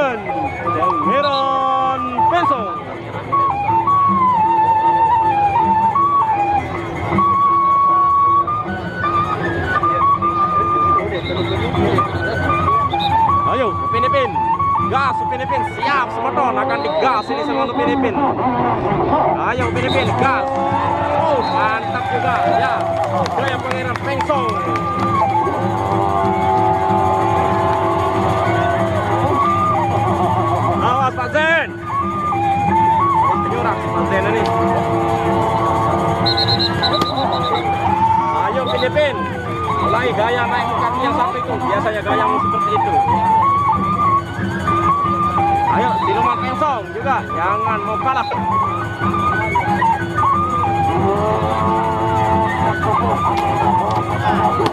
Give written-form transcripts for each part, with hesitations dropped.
dengan Pangeran Pensong. Ayo, Upin Ipin, gas Upin Ipin, siap semeton akan digas ini sama Upin Ipin. Ayo Upin Ipin, gas. Oh, mantap juga ya. Gaya Pangeran Pensong. Awas Pak Zen. Penyurak Pak Zen ini. Ayo Upin Ipin, mulai gaya naik ke kaki yang satu itu. Biasanya gayamu seperti itu. Ayo Siluman Pensong juga, jangan mau kalah.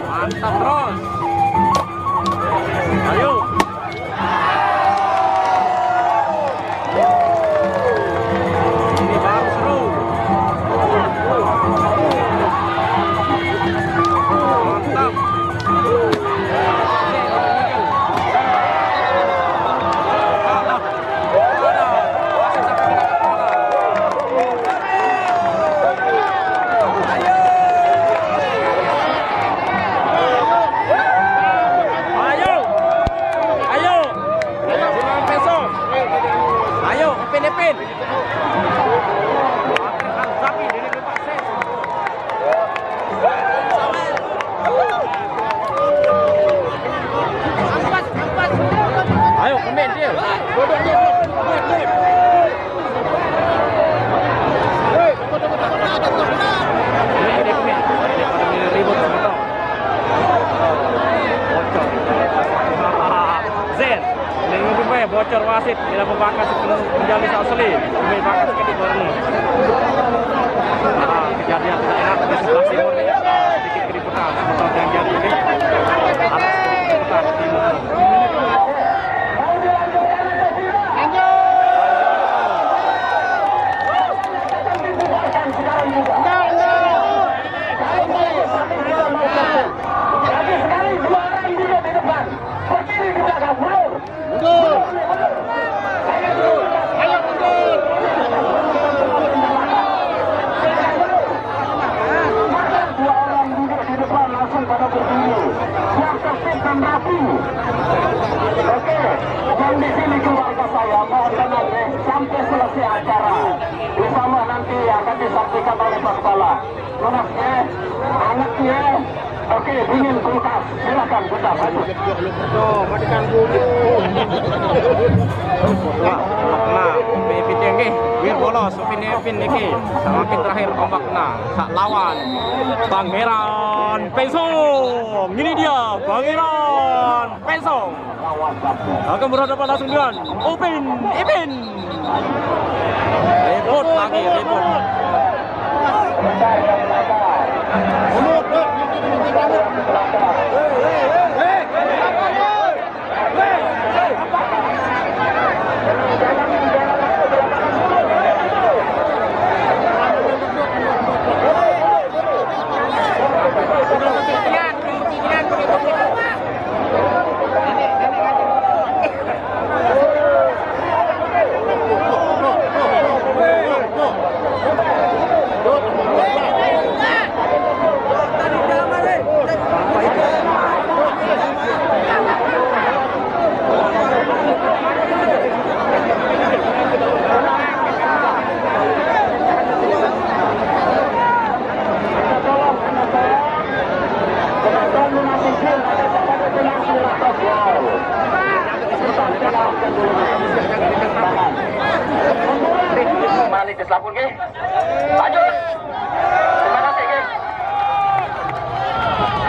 Mantap terus. Ayo. Ini baru seru. Mantap. Ayo komen dia. Zen, ini bocor wasit tidak membakar sebelum menjadi asli. Ini bakar sedikit baru. Kejadian tidak enak di sebelah timur ini. Sedikit keributan seperti yang jadi ini. Atas keributan timur. Dan di sini keluarga saya mohon tenang sampai selesai acara. Insya Allah nanti akan disampaikan oleh Pak Kepala. Lunasnya, anaknya, oke, dingin kulkas. Silakan kita maju. Tuh, matikan dulu. Nah, Upin tinggi, biar bolos Upin Ipin niki. Semakin terakhir ombak nah, sak lawan Pangeran Pensong. Ini dia Pangeran Pensong. Akan berhadapan langsung dengan Upin Ipin. Ribut lagi, ribut. Kembali ke Selapun, Ki. Lanjut. Terima kasih, Ki.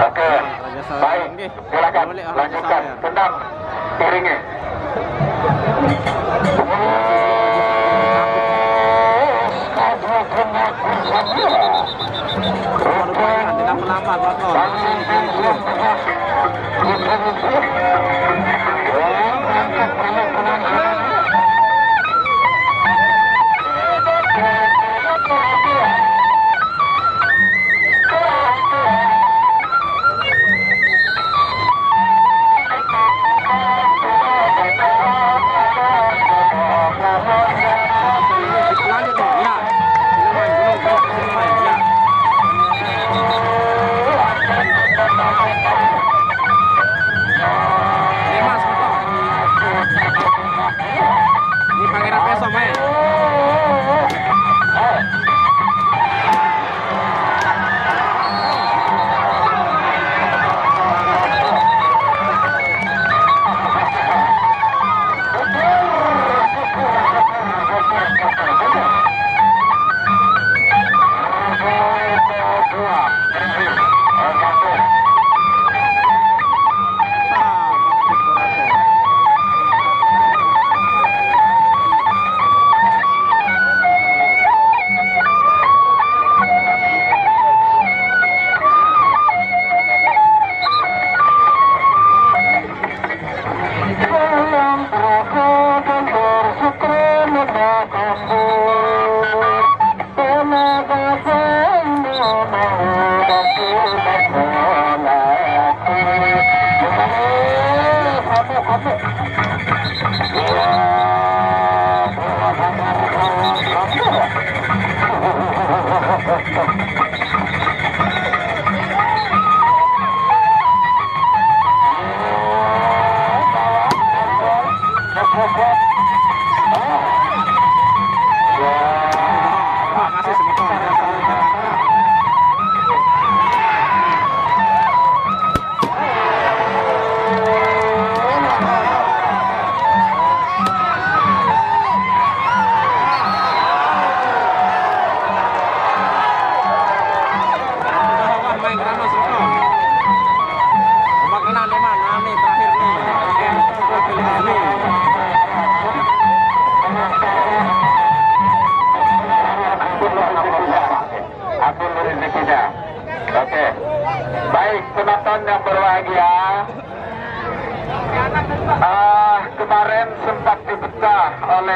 Oke. Baik. Silakan lanjutkan. Tendang piringnya. Tidak melambat, Bapak. hasil rezekinya. Oke, baik penonton yang berbahagia, kemarin sempat dipecah oleh